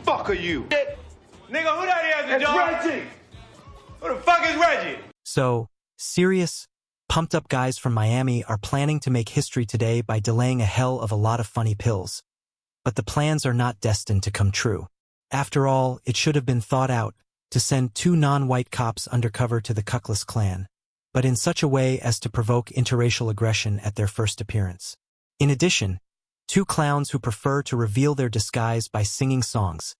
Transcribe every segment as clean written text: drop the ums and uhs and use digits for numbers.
fuck are you? Nigga, who that is, John? Reggie! Who the fuck is Reggie? So, serious, pumped-up guys from Miami are planning to make history today by delaying a hell of a lot of funny pills. But the plans are not destined to come true. After all, it should have been thought out to send 2 non-white cops undercover to the Cuckless clan, but in such a way as to provoke interracial aggression at their first appearance. In addition, 2 clowns who prefer to reveal their disguise by singing songs,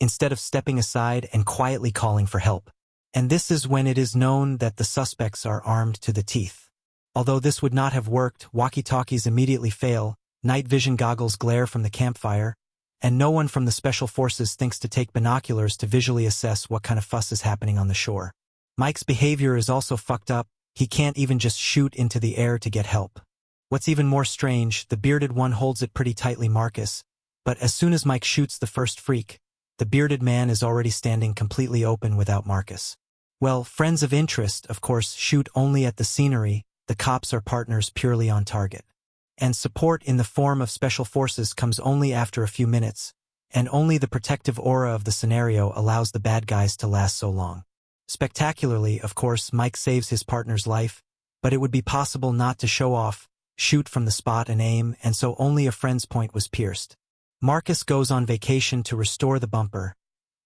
instead of stepping aside and quietly calling for help. And this is when it is known that the suspects are armed to the teeth. Although this would not have worked, walkie-talkies immediately fail, night vision goggles glare from the campfire, and no one from the special forces thinks to take binoculars to visually assess what kind of fuss is happening on the shore. Mike's behavior is also fucked up. He can't even just shoot into the air to get help. What's even more strange, the bearded one holds it pretty tightly, Marcus, but as soon as Mike shoots the first freak, the bearded man is already standing completely open without Marcus. Well, friends of interest, of course, shoot only at the scenery. The cops are partners purely on target. And support in the form of special forces comes only after a few minutes, and only the protective aura of the scenario allows the bad guys to last so long. Spectacularly, of course, Mike saves his partner's life, but it would be possible not to show off, shoot from the spot and aim, and so only a friend's point was pierced. Marcus goes on vacation to restore the bumper,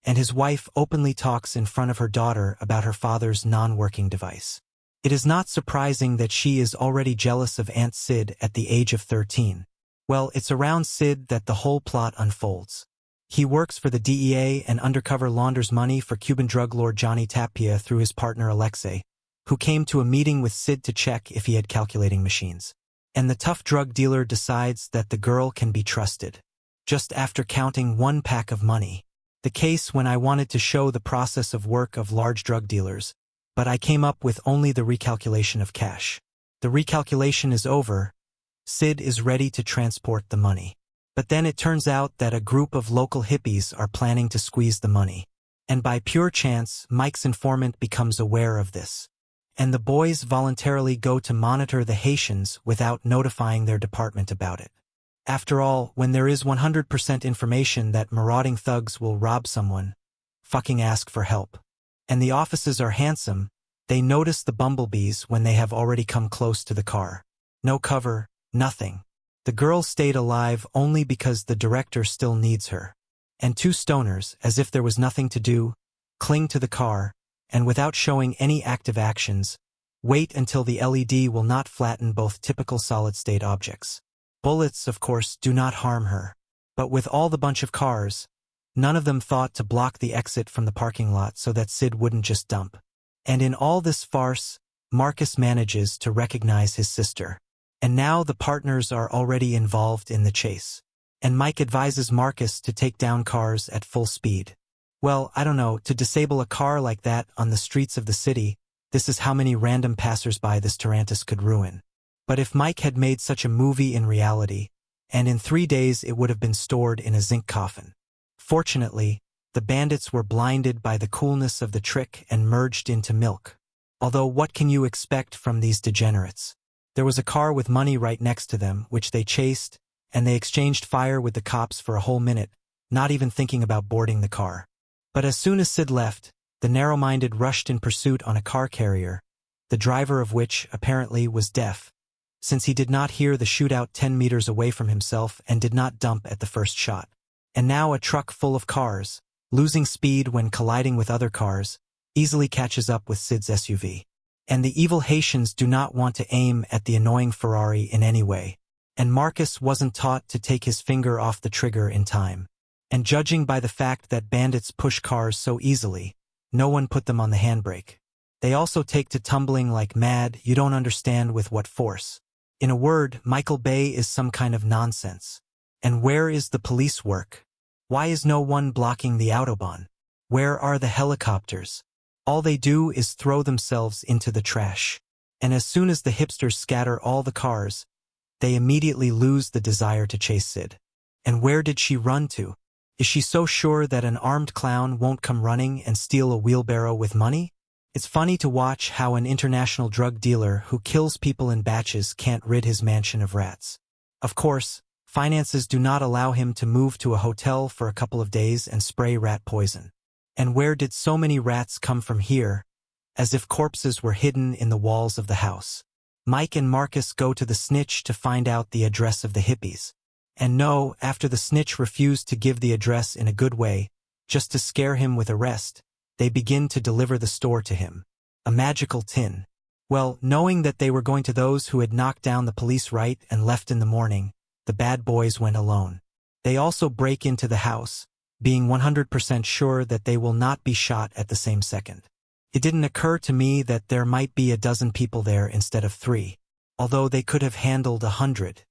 and his wife openly talks in front of her daughter about her father's non-working device. It is not surprising that she is already jealous of Aunt Sid at the age of 13. Well, it's around Sid that the whole plot unfolds. He works for the DEA and undercover launders money for Cuban drug lord Johnny Tapia through his partner Alexei, who came to a meeting with Sid to check if he had calculating machines. And the tough drug dealer decides that the girl can be trusted. Just after counting 1 pack of money. The case when I wanted to show the process of work of large drug dealers, but I came up with only the recalculation of cash. The recalculation is over. Sid is ready to transport the money. But then it turns out that a group of local hippies are planning to squeeze the money. And by pure chance, Mike's informant becomes aware of this. And the boys voluntarily go to monitor the Haitians without notifying their department about it. After all, when there is 100% information that marauding thugs will rob someone, fucking ask for help. And the offices are handsome, they notice the bumblebees when they have already come close to the car. No cover, nothing. The girl stayed alive only because the director still needs her. And 2 stoners, as if there was nothing to do, cling to the car, and without showing any active actions, wait until the LED will not flatten both typical solid-state objects. Bullets, of course, do not harm her. But with all the bunch of cars, none of them thought to block the exit from the parking lot so that Sid wouldn't just dump. And in all this farce, Marcus manages to recognize his sister. And now the partners are already involved in the chase. And Mike advises Marcus to take down cars at full speed. Well, I don't know, to disable a car like that on the streets of the city, this is how many random passersby this Tarantus could ruin. But if Mike had made such a movie in reality, and in 3 days it would have been stored in a zinc coffin. Fortunately, the bandits were blinded by the coolness of the trick and merged into milk. Although what can you expect from these degenerates? There was a car with money right next to them, which they chased, and they exchanged fire with the cops for a whole minute, not even thinking about boarding the car. But as soon as Sid left, the narrow-minded rushed in pursuit on a car carrier, the driver of which, apparently, was deaf, since he did not hear the shootout 10 meters away from himself and did not dump at the first shot. And now a truck full of cars, losing speed when colliding with other cars, easily catches up with Sid's SUV. And the evil Haitians do not want to aim at the annoying Ferrari in any way. And Marcus wasn't taught to take his finger off the trigger in time. And judging by the fact that bandits push cars so easily, no one put them on the handbrake. They also take to tumbling like mad, you don't understand with what force. In a word, Michael Bay is some kind of nonsense. And where is the police work? Why is no one blocking the Autobahn? Where are the helicopters? All they do is throw themselves into the trash. And as soon as the hipsters scatter all the cars, they immediately lose the desire to chase Sid. And where did she run to? Is she so sure that an armed clown won't come running and steal a wheelbarrow with money? It's funny to watch how an international drug dealer who kills people in batches can't rid his mansion of rats. Of course, Finances do not allow him to move to a hotel for a couple of days and spray rat poison. And where did so many rats come from here? As if corpses were hidden in the walls of the house. Mike and Marcus go to the snitch to find out the address of the hippies. And no, after the snitch refused to give the address in a good way, just to scare him with arrest, they begin to deliver the store to him. A magical tin. Well, knowing that they were going to those who had knocked down the police right and left in the morning, the bad boys went alone. They also break into the house, being 100% sure that they will not be shot at the same second. It didn't occur to me that there might be a dozen people there instead of 3, although they could have handled 100.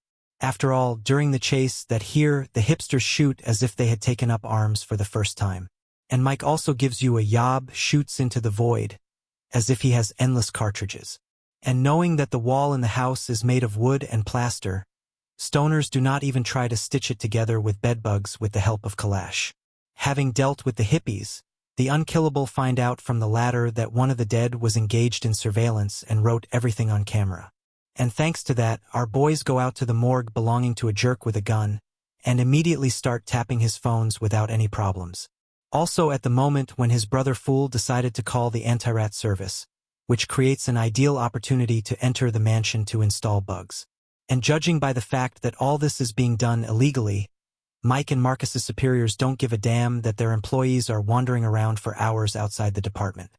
After all, during the chase that here, the hipsters shoot as if they had taken up arms for the first time. And Mike also gives you a yob, shoots into the void, as if he has endless cartridges. And knowing that the wall in the house is made of wood and plaster, stoners do not even try to stitch it together with bedbugs with the help of Kalash. Having dealt with the hippies, the unkillable find out from the latter that one of the dead was engaged in surveillance and wrote everything on camera. And thanks to that, our boys go out to the morgue belonging to a jerk with a gun, and immediately start tapping his phones without any problems. Also at the moment when his brother Fool decided to call the anti-rat service, which creates an ideal opportunity to enter the mansion to install bugs. And judging by the fact that all this is being done illegally, Mike and Marcus's superiors don't give a damn that their employees are wandering around for hours outside the department.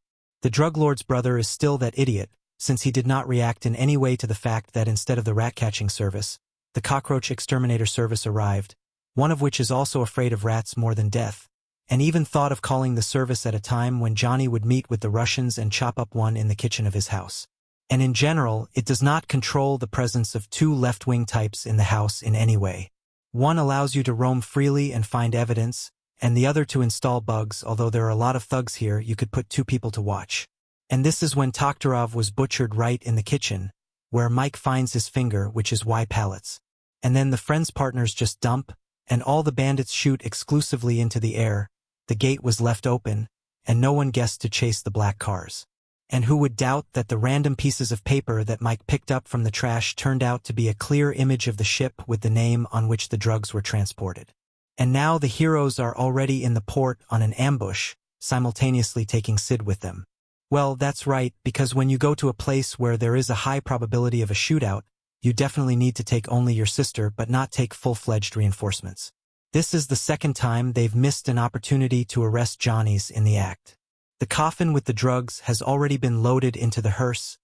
The drug lord's brother is still that idiot, since he did not react in any way to the fact that instead of the rat-catching service, the cockroach exterminator service arrived, one of which is also afraid of rats more than death, and even thought of calling the service at a time when Johnny would meet with the Russians and chop up one in the kitchen of his house. And in general, it does not control the presence of 2 left-wing types in the house in any way. One allows you to roam freely and find evidence, and the other to install bugs. Although there are a lot of thugs here, you could put 2 people to watch. And this is when Tokhtarov was butchered right in the kitchen, where Mike finds his finger, which is Y pallets. And then the friends' partners just dump, and all the bandits shoot exclusively into the air. The gate was left open, and no one guessed to chase the black cars. And who would doubt that the random pieces of paper that Mike picked up from the trash turned out to be a clear image of the ship with the name on which the drugs were transported. And now the heroes are already in the port on an ambush, simultaneously taking Sid with them. Well, that's right, because when you go to a place where there is a high probability of a shootout, you definitely need to take only your sister but not take full-fledged reinforcements. This is the second time they've missed an opportunity to arrest Johnny's in the act. The coffin with the drugs has already been loaded into the hearse,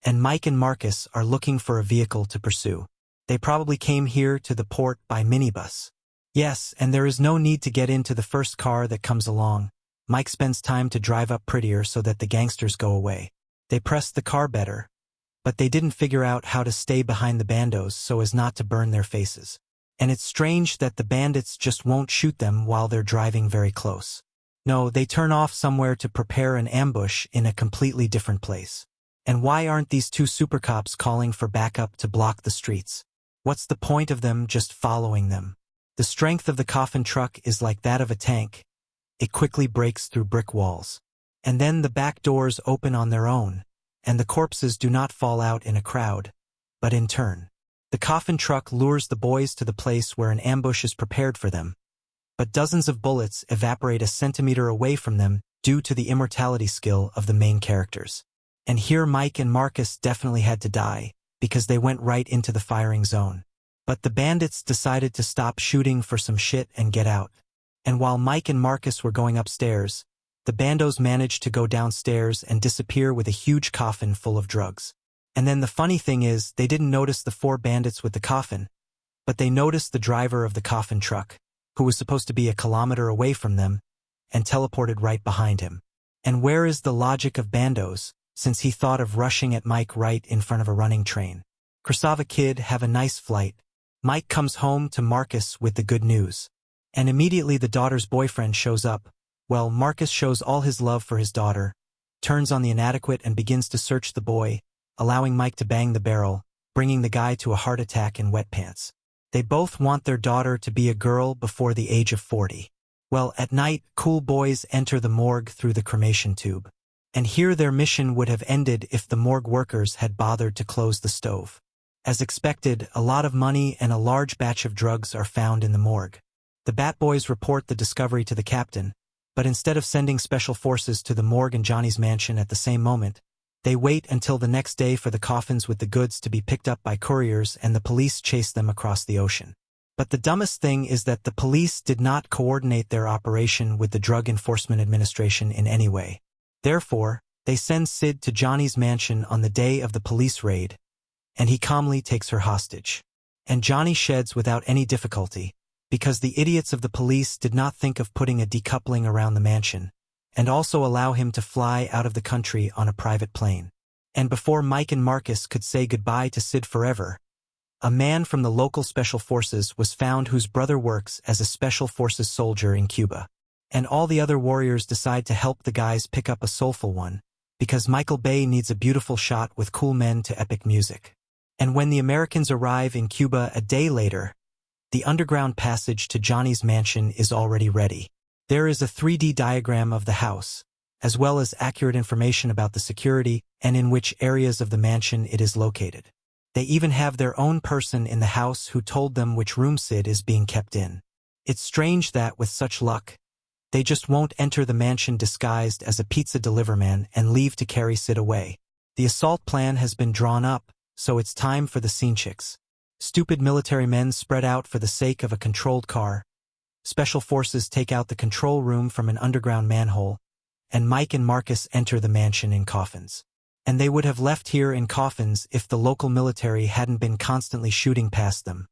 and Mike and Marcus are looking for a vehicle to pursue. They probably came here to the port by minibus. Yes, and there is no need to get into the first car that comes along. Mike spends time to drive up prettier so that the gangsters go away. They press the car better, but they didn't figure out how to stay behind the bandos so as not to burn their faces. And it's strange that the bandits just won't shoot them while they're driving very close. No, they turn off somewhere to prepare an ambush in a completely different place. And why aren't these 2 super cops calling for backup to block the streets? What's the point of them just following them? The strength of the coffin truck is like that of a tank. It quickly breaks through brick walls. And then the back doors open on their own, and the corpses do not fall out in a crowd, but in turn. The coffin truck lures the boys to the place where an ambush is prepared for them, but dozens of bullets evaporate a centimeter away from them due to the immortality skill of the main characters. And here Mike and Marcus definitely had to die, because they went right into the firing zone. But the bandits decided to stop shooting for some shit and get out. And while Mike and Marcus were going upstairs, the bandos managed to go downstairs and disappear with a huge coffin full of drugs. And then the funny thing is, they didn't notice the 4 bandits with the coffin, but they noticed the driver of the coffin truck, who was supposed to be a kilometer away from them, and teleported right behind him. And where is the logic of bandos, since he thought of rushing at Mike right in front of a running train? Krasava kid, have a nice flight. Mike comes home to Marcus with the good news. And immediately the daughter's boyfriend shows up. Well, Marcus shows all his love for his daughter, turns on the inadequate and begins to search the boy, allowing Mike to bang the barrel, bringing the guy to a heart attack in wet pants. They both want their daughter to be a girl before the age of 40. Well, at night, cool boys enter the morgue through the cremation tube. And here their mission would have ended if the morgue workers had bothered to close the stove. As expected, a lot of money and a large batch of drugs are found in the morgue. The Bat Boys report the discovery to the captain, but instead of sending special forces to the morgue and Johnny's mansion at the same moment, they wait until the next day for the coffins with the goods to be picked up by couriers and the police chase them across the ocean. But the dumbest thing is that the police did not coordinate their operation with the Drug Enforcement Administration in any way. Therefore, they send Sid to Johnny's mansion on the day of the police raid, and he calmly takes her hostage. And Johnny sheds without any difficulty, because the idiots of the police did not think of putting a decoupling around the mansion, and also allow him to fly out of the country on a private plane. And before Mike and Marcus could say goodbye to Sid forever, a man from the local special forces was found whose brother works as a special forces soldier in Cuba. And all the other warriors decide to help the guys pick up a soulful one, because Michael Bay needs a beautiful shot with cool men to epic music. And when the Americans arrive in Cuba a day later, the underground passage to Johnny's mansion is already ready. There is a 3D diagram of the house, as well as accurate information about the security and in which areas of the mansion it is located. They even have their own person in the house who told them which room Sid is being kept in. It's strange that, with such luck, they just won't enter the mansion disguised as a pizza deliverman and leave to carry Sid away. The assault plan has been drawn up, so it's time for the scene chicks. Stupid military men spread out for the sake of a controlled car. Special forces take out the control room from an underground manhole, and Mike and Marcus enter the mansion in coffins. And they would have left here in coffins if the local military hadn't been constantly shooting past them.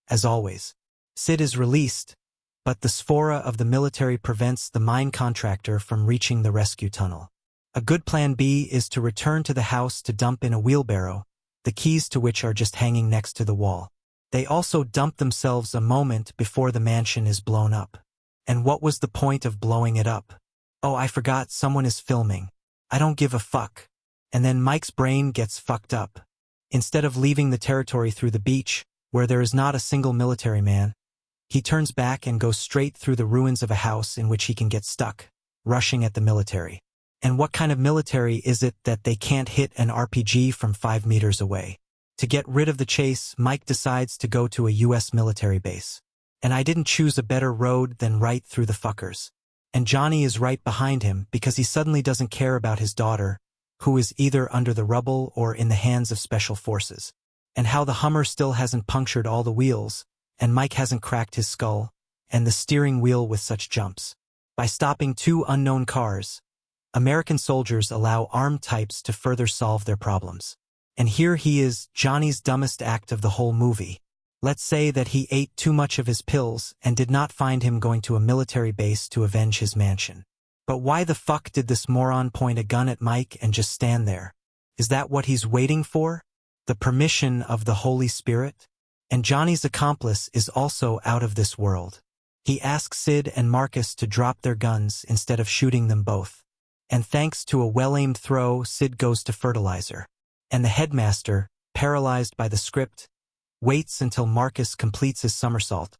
As always, Sid is released, but the sphora of the military prevents the mine contractor from reaching the rescue tunnel. A good plan B is to return to the house to dump in a wheelbarrow, the keys to which are just hanging next to the wall. They also dump themselves a moment before the mansion is blown up. And what was the point of blowing it up? Oh, I forgot, someone is filming. I don't give a fuck. And then Mike's brain gets fucked up. Instead of leaving the territory through the beach, where there is not a single military man, he turns back and goes straight through the ruins of a house in which he can get stuck, rushing at the military. And what kind of military is it that they can't hit an RPG from 5 meters away? To get rid of the chase, Mike decides to go to a US military base. And I didn't choose a better road than right through the fuckers. And Johnny is right behind him because he suddenly doesn't care about his daughter, who is either under the rubble or in the hands of special forces. And how the Hummer still hasn't punctured all the wheels, and Mike hasn't cracked his skull, and the steering wheel with such jumps. By stopping 2 unknown cars, American soldiers allow armed types to further solve their problems. And here he is, Johnny's dumbest act of the whole movie. Let's say that he ate too much of his pills and did not find him going to a military base to avenge his mansion. But why the fuck did this moron point a gun at Mike and just stand there? Is that what he's waiting for? The permission of the Holy Spirit? And Johnny's accomplice is also out of this world. He asks Sid and Marcus to drop their guns instead of shooting them both. And thanks to a well-aimed throw, Sid goes to fertilizer. And the headmaster, paralyzed by the script, waits until Marcus completes his somersault,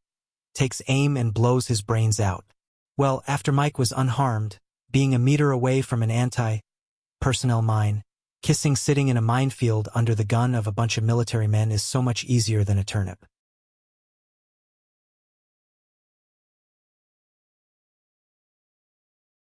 takes aim and blows his brains out. Well, after Mike was unharmed, being a meter away from an anti-personnel mine, kissing sitting in a minefield under the gun of a bunch of military men is so much easier than a turnip.